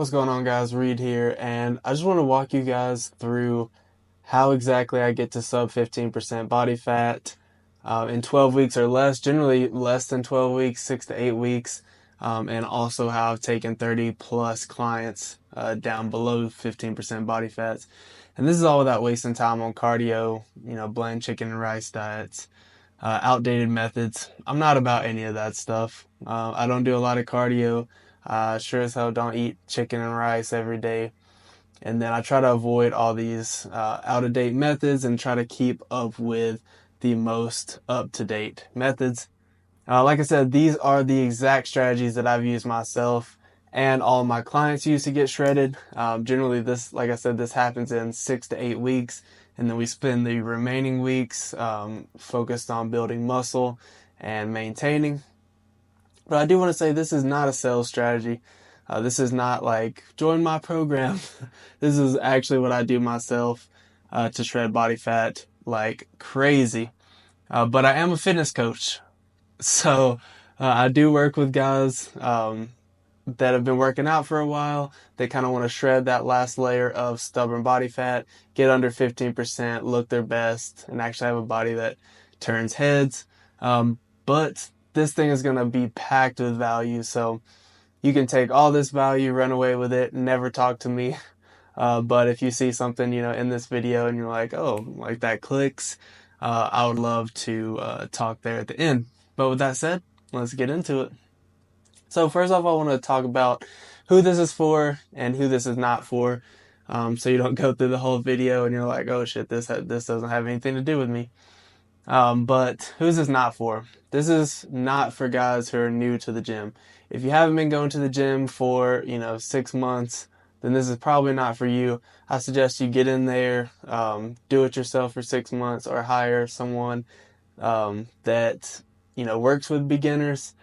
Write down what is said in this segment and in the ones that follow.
What's going on, guys? Reed here, and I just want to walk you guys through how exactly I get to sub 15% body fat in 12 weeks or less, generally less than 12 weeks, 6 to 8 weeks, and also how I've taken 30 plus clients down below 15% body fats. And this is all without wasting time on cardio, bland chicken and rice diets, outdated methods. I'm not about any of that stuff. I don't do a lot of cardio. Sure as hell don't eat chicken and rice every day. And then I try to avoid all these out of date methods and try to keep up with the most up to date methods. Like I said, these are the exact strategies that I've used myself and all my clients use to get shredded. Generally, this, like I said, this happens in 6 to 8 weeks, and then we spend the remaining weeks focused on building muscle and maintaining. But I do want to say this is not a sales strategy. This is not like, join my program. This is actually what I do myself to shred body fat like crazy. But I am a fitness coach. So I do work with guys that have been working out for a while. They kind of want to shred that last layer of stubborn body fat, get under 15%, look their best, and actually have a body that turns heads. But this thing is going to be packed with value. So you can take all this value, run away with it, never talk to me. But if you see something, in this video and you're like, oh, like that clicks, I would love to talk there at the end. But with that said, let's get into it. So first off, I want to talk about who this is for and who this is not for. So you don't go through the whole video and you're like, oh shit, this doesn't have anything to do with me. But who's this not for? This is not for guys who are new to the gym. If you haven't been going to the gym for, 6 months, then this is probably not for you. I suggest you get in there, do it yourself for 6 months, or hire someone that works with beginners.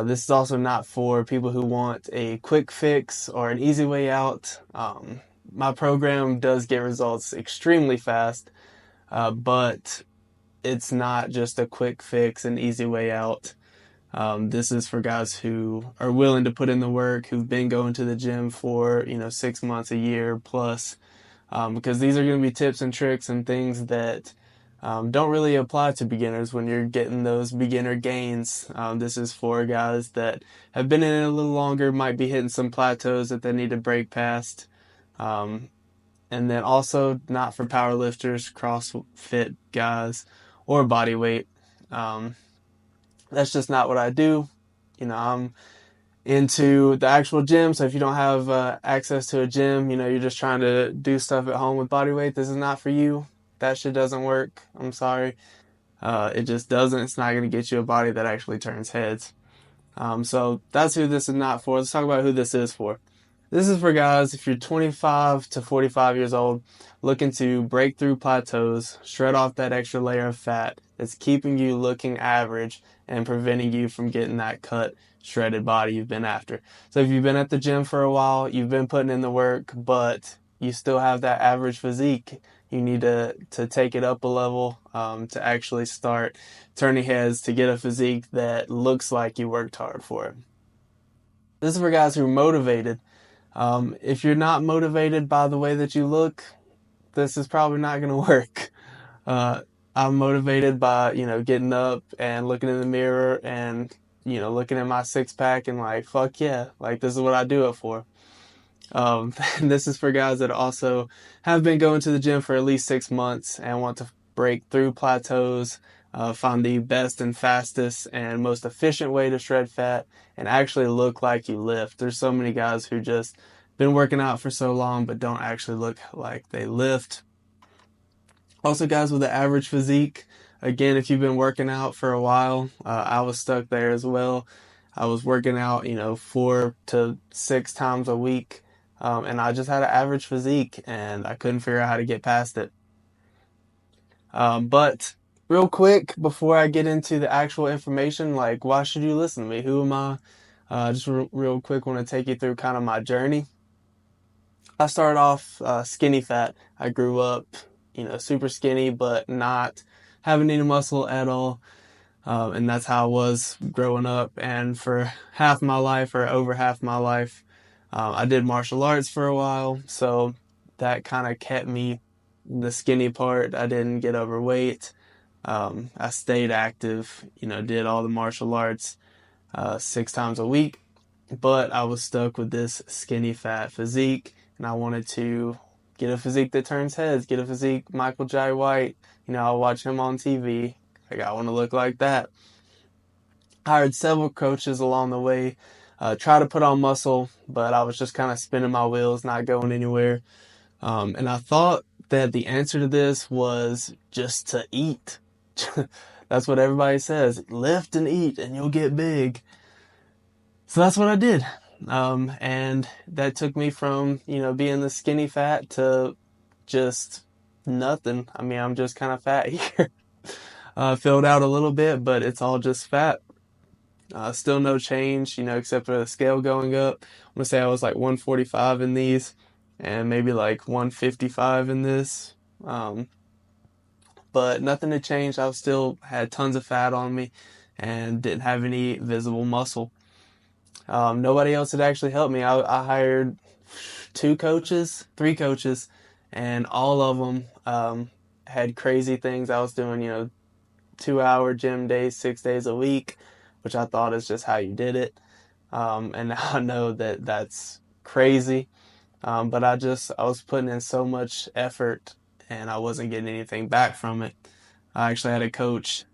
This is also not for people who want a quick fix or an easy way out. My program does get results extremely fast, but it's not just a quick fix and easy way out. This is for guys who are willing to put in the work, who've been going to the gym for 6 months, a year plus, because these are going to be tips and tricks and things that don't really apply to beginners when you're getting those beginner gains. This is for guys that have been in it a little longer, might be hitting some plateaus that they need to break past. And then also not for powerlifters, CrossFit guys, or body weight. That's just not what I do. I'm into the actual gym. So if you don't have access to a gym, you're just trying to do stuff at home with body weight, this is not for you. That shit doesn't work. I'm sorry. It just doesn't. It's not going to get you a body that actually turns heads. So that's who this is not for. Let's talk about who this is for. This is for guys, if you're 25 to 45 years old, looking to break through plateaus, shred off that extra layer of fat that's keeping you looking average and preventing you from getting that cut, shredded body you've been after. So if you've been at the gym for a while, you've been putting in the work, but you still have that average physique, you need to take it up a level to actually start turning heads, to get a physique that looks like you worked hard for it. This is for guys who are motivated. If you're not motivated by the way that you look, this is probably not going to work. I'm motivated by, getting up and looking in the mirror and, looking at my six pack and like, fuck yeah, like this is what I do it for. This is for guys that also have been going to the gym for at least 6 months and want to break through plateaus, find the best and fastest and most efficient way to shred fat and actually look like you lift. There's so many guys who just been working out for so long but don't actually look like they lift. Also guys with the average physique. Again, if you've been working out for a while, I was stuck there as well. I was working out, 4 to 6 times a week. And I just had an average physique and I couldn't figure out how to get past it. But real quick, before I get into the actual information, like why should you listen to me? Who am I? Just real quick, want to take you through kind of my journey. I started off skinny fat. I grew up, super skinny, but not having any muscle at all. And that's how I was growing up. And for half my life, or over half my life, I did martial arts for a while, so that kind of kept me the skinny part. I didn't get overweight. I stayed active, did all the martial arts 6 times a week, but I was stuck with this skinny fat physique, and I wanted to get a physique that turns heads, get a physique Michael Jai White. I watch him on TV. Like, I want to look like that. Hired several coaches along the way, try to put on muscle, but I was just kind of spinning my wheels, not going anywhere. And I thought that the answer to this was just to eat. That's what everybody says. Lift and eat and you'll get big. So that's what I did. And that took me from, being the skinny fat to just nothing. I mean, I'm just kind of fat here. Filled out a little bit, but it's all just fat. Still no change, except for the scale going up. I'm gonna say I was like 145 in these and maybe like 155 in this. But nothing had changed. I still had tons of fat on me and didn't have any visible muscle. Nobody else had actually helped me. I hired three coaches, and all of them had crazy things I was doing, 2-hour gym days, 6 days a week, which I thought is just how you did it. And now I know that that's crazy. But I was putting in so much effort and I wasn't getting anything back from it. I actually had a coach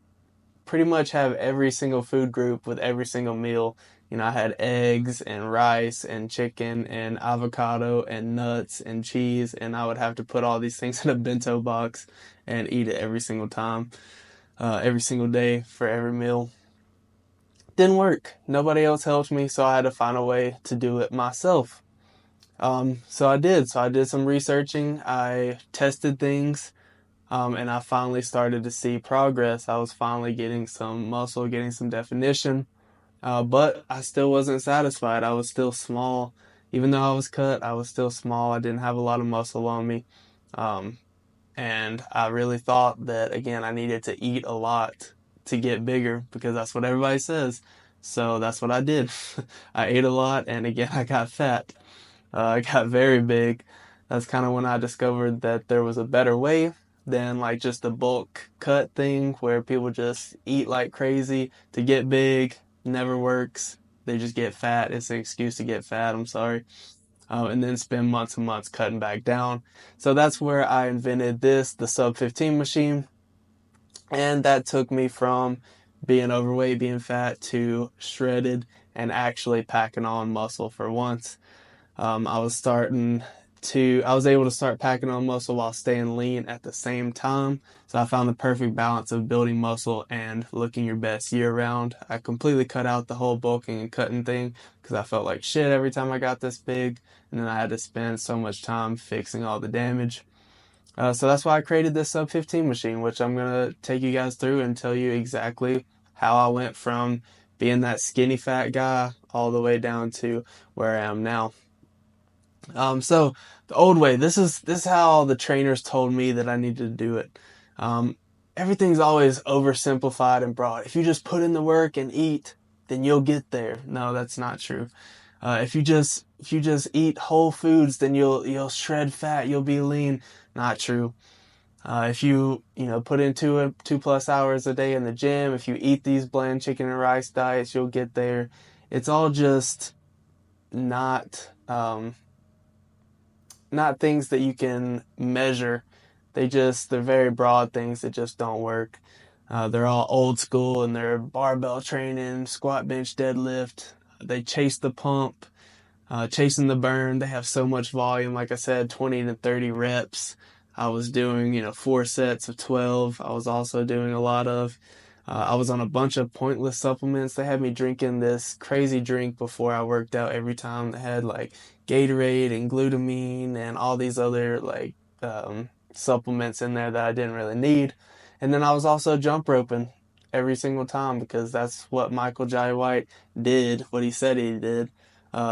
pretty much have every single food group with every single meal. I had eggs and rice and chicken and avocado and nuts and cheese, and I would have to put all these things in a bento box and eat it every single time, every single day for every meal. Didn't work. Nobody else helped me, so I had to find a way to do it myself. So I did. So I did some researching. I tested things, and I finally started to see progress. I was finally getting some muscle, getting some definition, but I still wasn't satisfied. I was still small. Even though I was cut, I was still small. I didn't have a lot of muscle on me. Um, and I really thought that, again, I needed to eat a lot to get bigger because that's what everybody says. So that's what I did. I ate a lot, and again, I got fat. I got very big. That's kind of when I discovered that there was a better way than like just the bulk cut thing where people just eat like crazy to get big. Never works. They just get fat. It's an excuse to get fat. I'm sorry. And then spend months and months cutting back down. So that's where I invented the sub 15 machine. And that took me from being overweight, being fat to shredded and actually packing on muscle for once. I was able to start packing on muscle while staying lean at the same time. So I found the perfect balance of building muscle and looking your best year round. I completely cut out the whole bulking and cutting thing because I felt like shit every time I got this big. And then I had to spend so much time fixing all the damage. So that's why I created this sub 15 machine, which I'm going to take you guys through and tell you exactly how I went from being that skinny fat guy all the way down to where I am now. So the old way, this is how the trainers told me that I needed to do it. Um, Everything's always oversimplified and broad. If you just put in the work and eat, then you'll get there. No, that's not true. If you just eat whole foods, then you'll shred fat, you'll be lean. Not true. If you put in 2+ hours a day in the gym, if you eat these bland chicken and rice diets, you'll get there. It's all just not things that you can measure. They're very broad things that just don't work. They're all old school and they're barbell training, squat, bench, deadlift. They chase the pump, chasing the burn. They have so much volume. Like I said, 20 to 30 reps. I was doing, 4 sets of 12. I was also doing a lot of, I was on a bunch of pointless supplements. They had me drinking this crazy drink before I worked out every time. They had like Gatorade and glutamine and all these other like supplements in there that I didn't really need. And then I was also jump roping every single time because that's what Michael Jai White did, what he said he did.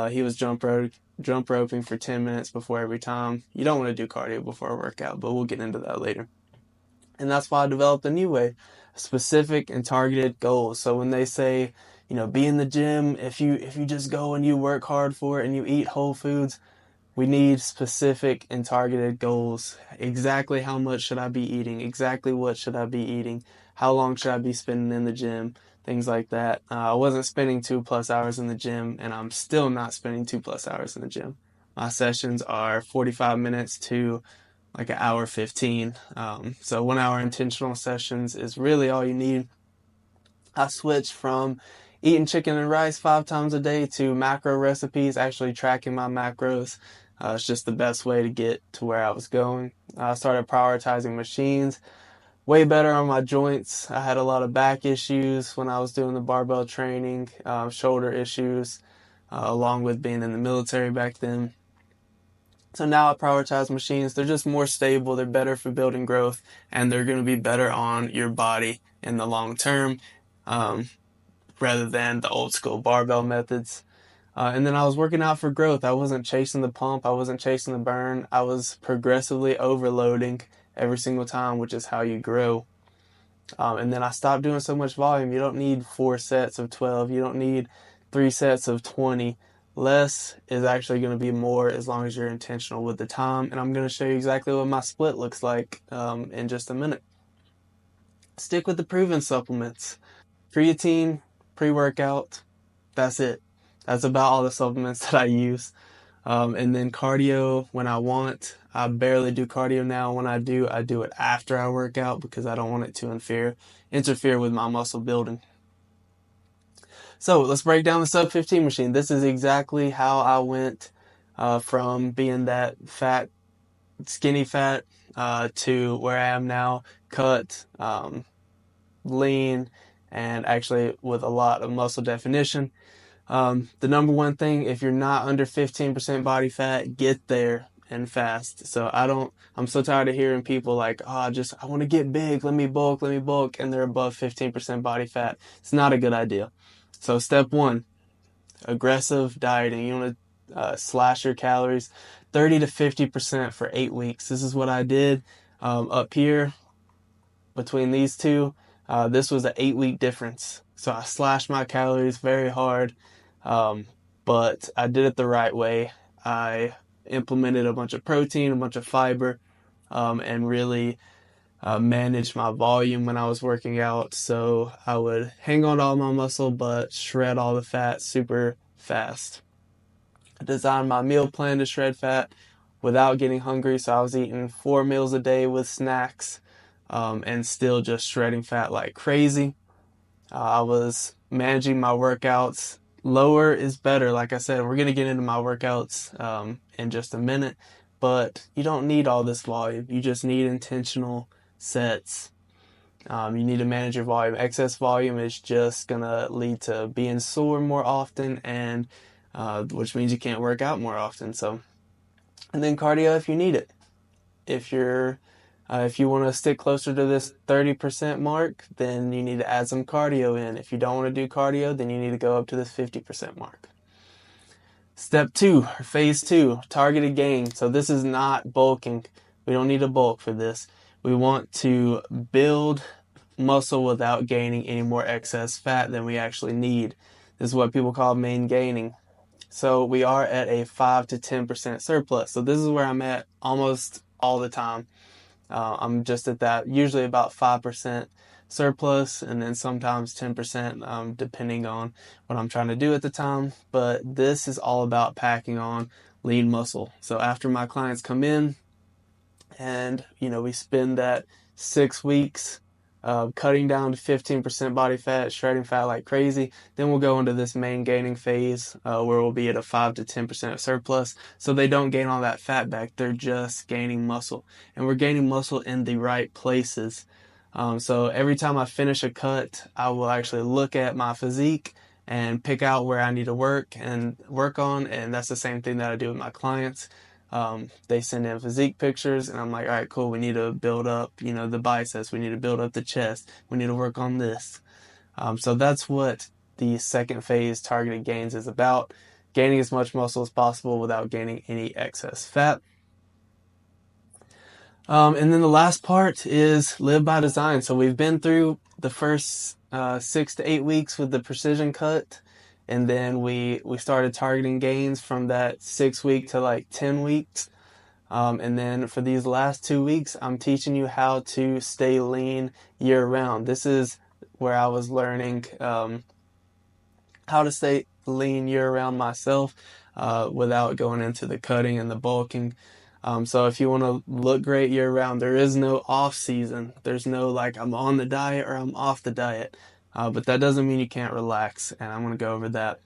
He was jump roping for 10 minutes before every time. You don't want to do cardio before a workout, but we'll get into that later. And that's why I developed a new way, specific and targeted goals. So when they say, be in the gym. If you just go and you work hard for it and you eat whole foods, we need specific and targeted goals. Exactly how much should I be eating? Exactly what should I be eating? How long should I be spending in the gym? Things like that. I wasn't spending 2+ hours in the gym, and I'm still not spending 2+ hours in the gym. My sessions are 45 minutes to like an hour 15. So 1 hour intentional sessions is really all you need. I switched from eating chicken and rice 5 times a day to macro recipes, actually tracking my macros. It's just the best way to get to where I was going. I started prioritizing machines, way better on my joints. I had a lot of back issues when I was doing the barbell training, shoulder issues, along with being in the military back then. So now I prioritize machines. They're just more stable, they're better for building growth, and they're going to be better on your body in the long term. Um, Rather than the old school barbell methods. And then I was working out for growth. I wasn't chasing the pump. I wasn't chasing the burn. I was progressively overloading every single time, which is how you grow. And then I stopped doing so much volume. You don't need 4 sets of 12. You don't need 3 sets of 20. Less is actually going to be more as long as you're intentional with the time. And I'm going to show you exactly what my split looks like in just a minute. Stick with the proven supplements. Creatine, pre-workout, that's it. That's about all the supplements that I use. And then cardio when I want. I barely do cardio now. When I do it after I work out because I don't want it to interfere with my muscle building. So let's break down the sub 15 machine. This is exactly how I went from being that fat, skinny fat, to where I am now, cut, lean, and actually with a lot of muscle definition. The number one thing, if you're not under 15% body fat, get there and fast. So I'm so tired of hearing people like, I want to get big, let me bulk, and they're above 15% body fat. It's not a good idea. So step one, aggressive dieting. You want to slash your calories 30 to 50% for 8 weeks. This is what I did up here between these two. This was an 8-week difference. So I slashed my calories very hard, but I did it the right way. I implemented a bunch of protein, a bunch of fiber, and really managed my volume when I was working out. So I would hang on to all my muscle, but shred all the fat super fast. I designed my meal plan to shred fat without getting hungry. So I was eating 4 meals a day with snacks, and still just shredding fat like crazy. I was managing my workouts. Lower is better. Like I said, we're going to get into my workouts in just a minute, but you don't need all this volume. You just need intentional sets. You need to manage your volume. Excess volume is just going to lead to being sore more often, and which means you can't work out more often. So, and then cardio if you need it. If you want to stick closer to this 30% mark, then you need to add some cardio in. If you don't want to do cardio, then you need to go up to this 50% mark. Step 2, or phase 2, targeted gain. So this is not bulking. We don't need to bulk for this. We want to build muscle without gaining any more excess fat than we actually need. This is what people call main gaining. So we are at a 5 to 10% surplus. So this is where I'm at almost all the time. I'm just at that, usually about 5% surplus, and then sometimes 10%, depending on what I'm trying to do at the time. But this is all about packing on lean muscle. So after my clients come in and, we spend that 6 weeks cutting down to 15% body fat, shredding fat like crazy. Then we'll go into this main gaining phase where we'll be at a 5 to 10% surplus. So they don't gain all that fat back. They're just gaining muscle. And we're gaining muscle in the right places. So every time I finish a cut, I will actually look at my physique and pick out where I need to work on. And that's the same thing that I do with my clients. They send in physique pictures and I'm like, all right, cool. We need to build up, the biceps. We need to build up the chest. We need to work on this. So that's what the second phase targeted gains is about. Gaining as much muscle as possible without gaining any excess fat. And then the last part is live by design. So we've been through the first 6 to 8 weeks with the precision cut, and then we started targeting gains from that 6 week to like 10 weeks. And then for these last 2 weeks, I'm teaching you how to stay lean year round. This is where I was learning how to stay lean year round myself without going into the cutting and the bulking. So if you want to look great year round, there is no off season. There's no like I'm on the diet or I'm off the diet. But that doesn't mean you can't relax, and I'm going to go over that.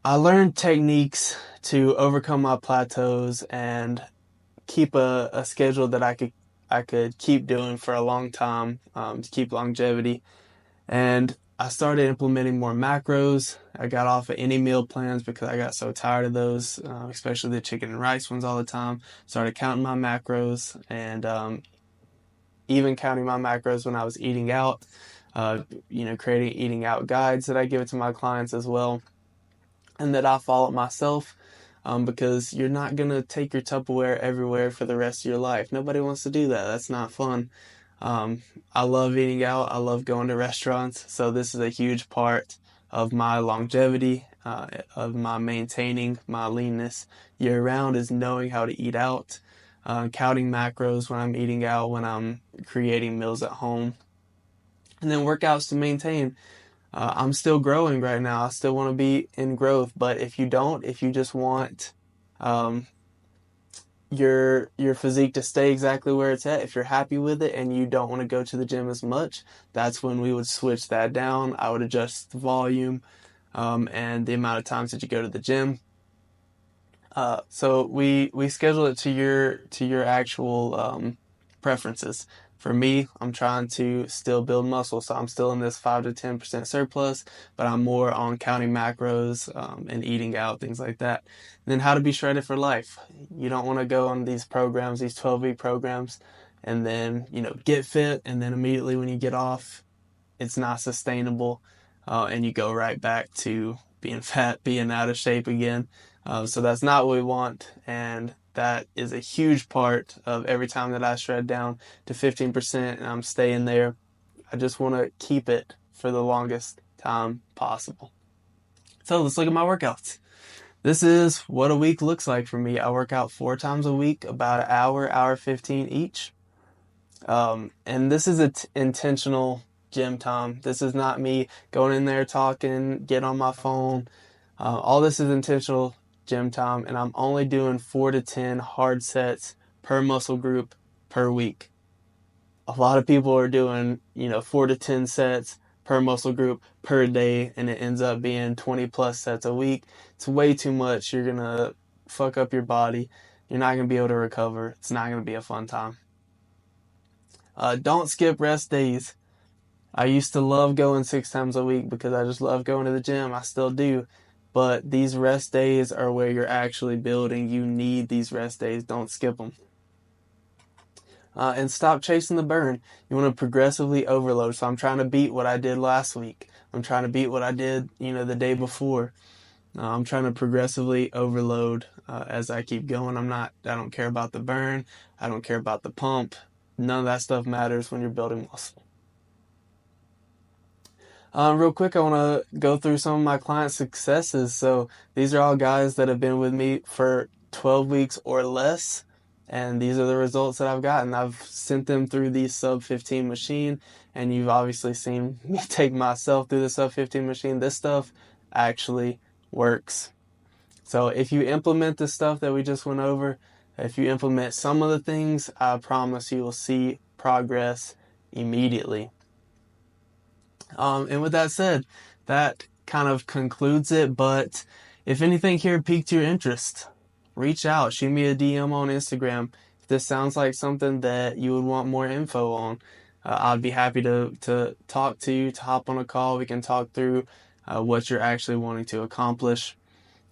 I learned techniques to overcome my plateaus and keep a schedule that I could keep doing for a long time to keep longevity. And I started implementing more macros. I got off of any meal plans because I got so tired of those, especially the chicken and rice ones all the time. Started counting my macros and even counting my macros when I was eating out. Creating eating out guides that I give it to my clients as well, and that I follow myself. Because you're not gonna take your Tupperware everywhere for the rest of your life. Nobody wants to do that. That's not fun. I love eating out. I love going to restaurants. So this is a huge part of my longevity, of my maintaining my leanness year round, is knowing how to eat out, counting macros when I'm eating out, when I'm creating meals at home, and then workouts to maintain. I'm still growing right now. I still want to be in growth, but if you just want um, your physique to stay exactly where it's at, if you're happy with it and you don't want to go to the gym as much, that's when we would switch that down. I would adjust the volume and the amount of times that you go to the gym. So we schedule it to your actual preferences. For me, I'm trying to still build muscle, so I'm still in this 5 to 10% surplus, but I'm more on counting macros and eating out, things like that. And then how to be shredded for life. You don't want to go on these programs, these 12-week programs, and then get fit, and then immediately when you get off, it's not sustainable, and you go right back to being fat, being out of shape again. So that's not what we want, and that is a huge part of every time that I shred down to 15% and I'm staying there. I just want to keep it for the longest time possible. So let's look at my workouts. This is what a week looks like for me. I work out 4 times a week, about an hour 15 each. And this is intentional gym time. This is not me going in there talking, get on my phone. All this is intentional gym time, and I'm only doing 4 to 10 hard sets per muscle group per week. A lot of people are doing, 4 to 10 sets per muscle group per day, and it ends up being 20 plus sets a week. It's way too much. You're gonna fuck up your body. You're not gonna be able to recover. It's not gonna be a fun time. Don't skip rest days. I used to love going 6 times a week because I just love going to the gym. I still do. But these rest days are where you're actually building. You need these rest days. Don't skip them. And stop chasing the burn. You want to progressively overload. So I'm trying to beat what I did last week. I'm trying to beat what I did, the day before. I'm trying to progressively overload as I keep going. I don't care about the burn. I don't care about the pump. None of that stuff matters when you're building muscle. Real quick, I want to go through some of my client successes. So these are all guys that have been with me for 12 weeks or less, and these are the results that I've gotten. I've sent them through the sub 15 machine, and you've obviously seen me take myself through the sub 15 machine. This stuff actually works. So if you implement the stuff that we just went over, if you implement some of the things, I promise you will see progress immediately. And with that said, that kind of concludes it. But if anything here piqued your interest, reach out, shoot me a DM on Instagram. If this sounds like something that you would want more info on, I'd be happy to talk to you, to hop on a call. We can talk through what you're actually wanting to accomplish.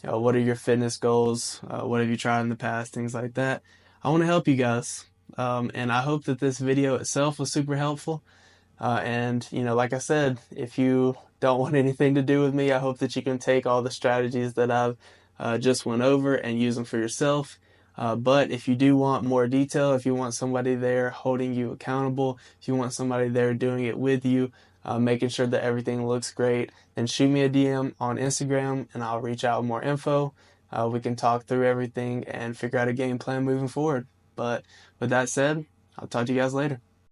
What are your fitness goals? What have you tried in the past? Things like that. I want to help you guys. And I hope that this video itself was super helpful. And like I said, if you don't want anything to do with me, I hope that you can take all the strategies that I've just went over and use them for yourself. But if you do want more detail, if you want somebody there holding you accountable, if you want somebody there doing it with you, making sure that everything looks great, then shoot me a DM on Instagram and I'll reach out with more info. We can talk through everything and figure out a game plan moving forward. But with that said, I'll talk to you guys later.